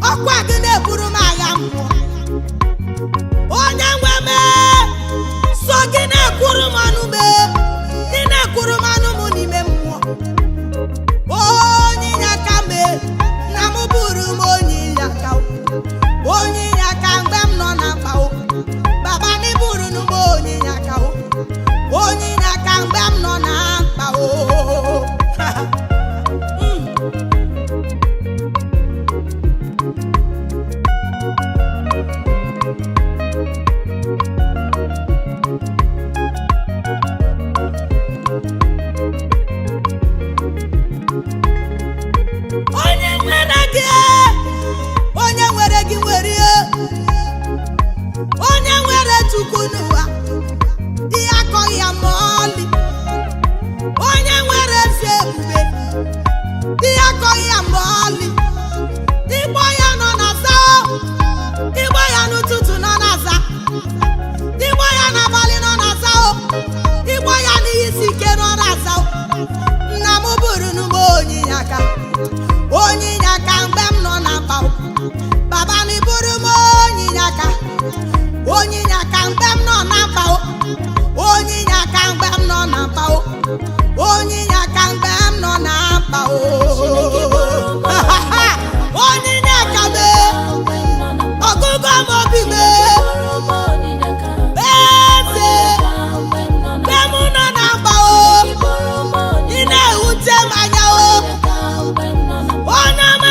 ọkwa gị na-eburu m agha mmụọ. Onye nwe m so gị na-ekwuru m ọnụ m, gị na-ekwuru m ọnụ m n'ime mmụọ. Onye inye aka m na m bụrụ m onye inye aka, onye inye aka mgbe m nọ na mkpa o. Baba m bụrụ m onye inye aka o, onye inye aka mgbe m nọ na mkpa o. Onye nwere gị nwere, onye nwere Chukwu n'ụwa, ihe akọghị ya ma ọlị. Onye nwere ezi ebube, ihe akọghị ya ma ọlị. Igbo ya nọ n'aza, igbo ya n'ụtụtụ nọ n'aza, igbo ya n'abalị nọ n'aza, igbo ya n'ihe isi ike nọ n'aza. Nna m bụrụ m onye inye aka, onye inye aka mgbe m nọ na mkpa. Baba m bụrụ m onye inye aka, onye inye aka mgbe m nọ na mkpa. Onye inye aka mgbe m nọ na mkpa, onye inye aka mgbe m nọ na mkpa. Onye inye aka m, ọgụgụ m obi m, eze mgbe m nọ na mkpa. Ị na-ewute m anya onye ọma m,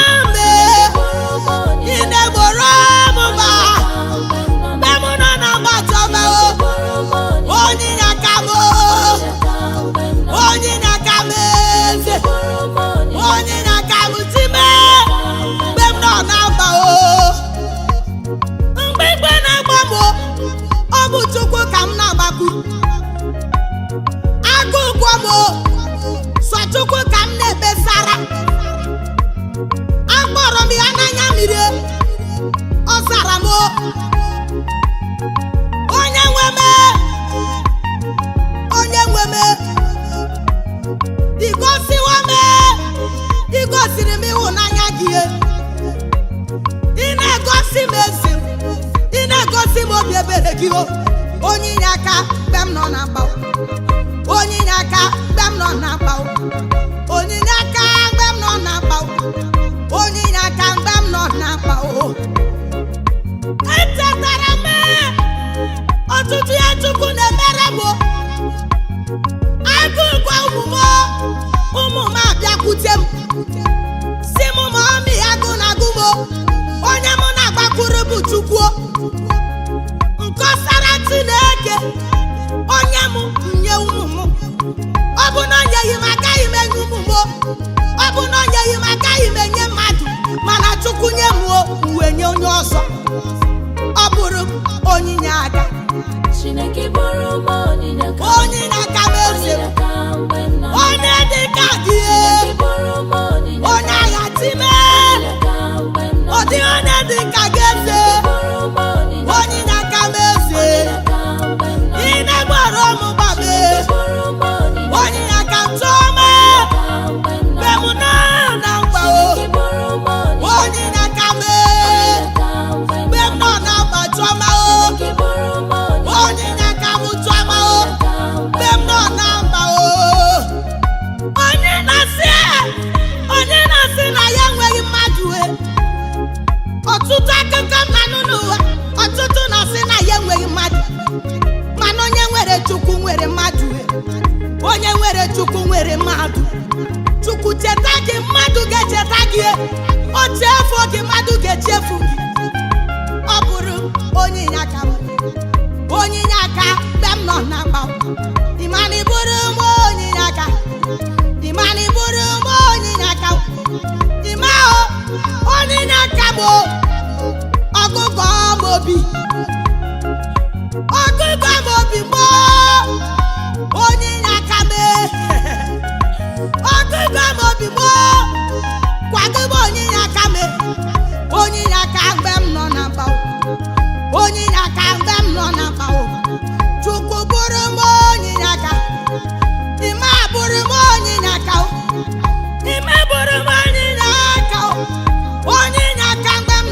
ị na-egboro m mba mgbe m nọ na mgbata ọma. Onye inye aka m, onye inye aka m eze, onye inye aka m time mgbe m nọ na mba. Mgbe igwe na-agba m, ọ bụ Chukwu ka m na-agbakwu. Agụgwọ m, sọ Chukwu ka m na-ekpesara. Akpọrọ m ya n'anya mmiri, ọ zara m. Onye nwe m, onye nwe m, igosiwa m, igosiri m ịhụnanya gị. Ị na-egosi m ezi, ị na-egosi m obi ebere gị. Onye inye aka mgbe m nọ na mkpa, onye inye aka mgbe m nọ na mkpa, onye inye aka mgbe m nọ na mkpa, onye inye aka mgbe m nọ na mkpa. Echetara m ọtụtụ ya Chukwu na-emere m. Agụgwa ụmụ m abịakwute m, si m ma ọmị agụ na agụ m. Onye m na-agbakwuru bụ Chukwu, nkọsara Chineke. Onye m nye ụmụ m, ọ bụ na o nyeghị m agaghị m enye ụmụ m, ọ bụ na o nyeghị m agaghị m enye mmadụ, mana Chukwu nye m uwe nye onye ọzọ. Ọ bụrụ m onye inye aka, Chineke bụrụ m onye inye aka, onye inye aka m eze, onye dị ka gị, onye agha time, ọ dị onye dị ka gị eze. Onye inye aka m eze, ị na-egboro m gbabe, onye inye aka m tụọ m mgbe m nọ na mkpa. Onye inye aka m mgbe m nọ na mkpa, tụọ m. Onye inye aka m tụọ m mgbe m nọ na mkpa. Onye na-asị na ya enweghị mmadụ. Ọtụtụ akụkọ m na-anụ n'ụwa, ọtụtụ na-asị na ya enweghị mmadụ, mana onye nwere Chukwu nwere mmadụ. Onye nwere Chukwu nwere mmadụ. Chukwu cheta gị, mmadụ ga-echeta gị. O chefuo gị, mmadụ ga-echefu gị. Ọ bụrụ onye inye aka m, onye inye aka mgbe m nọ na mkpa. Ịmana ịbụrụ m onye inye aka, ịmana ịbụrụ m onye inye aka, ịma onye inye aka m. Ọgụgụ m obi, ọgụgụ m obi m, onye inye aka m. Ọgụgụ m obi m, kwado m onye inye aka m. Onye inye aka mgbe m nọ na mkpa, onye inye aka mgbe m nọ na mkpa. Chukwu bụrụ m onye inye aka, ime bụrụ m onye inye aka, ime bụrụ m onye inye aka, onye inye aka mgbe m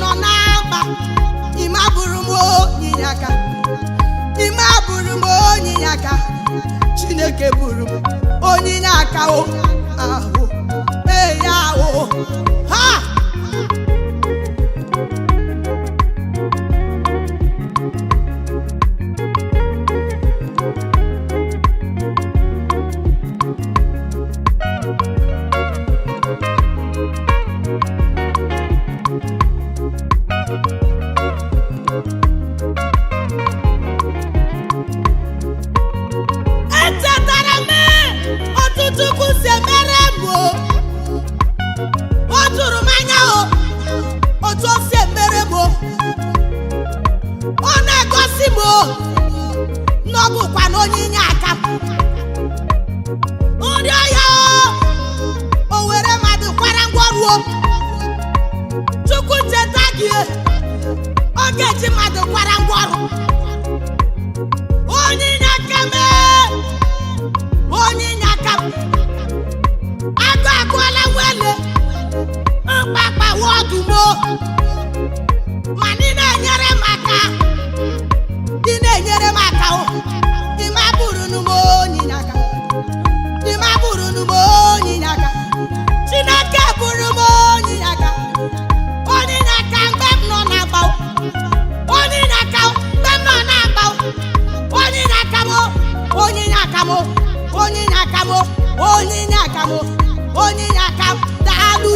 aka Chineke buru m onyinye aka o ahụ ya o ha echetara m ọtụtụ kwụsị emere m o tụrụ m anya otu o si emere m ọ na-egosi m na ọ bụkwa na onyinye aka m nri ọhịa o were mmadụ kwara ngwọrụ Chukwu cheta gị ọ ga-eji mmadụ kwara ngwọrụ onyinye aka m onyinye aka m agụọla nwele mkpakpa wọdụmo ma ndị na-enyere m aka ndị na-enyere m aka dị ma bụrụ m onyinye aka dị ma bụrụ m onyinye aka Chineke bụrụ m onyinye aka mgbe m nọ na-agba onyinye aka mgbe m nọ na-agba onyinye aka m onyinye aka m onyinye aka m onyinye aka m onyinye aka m daalụ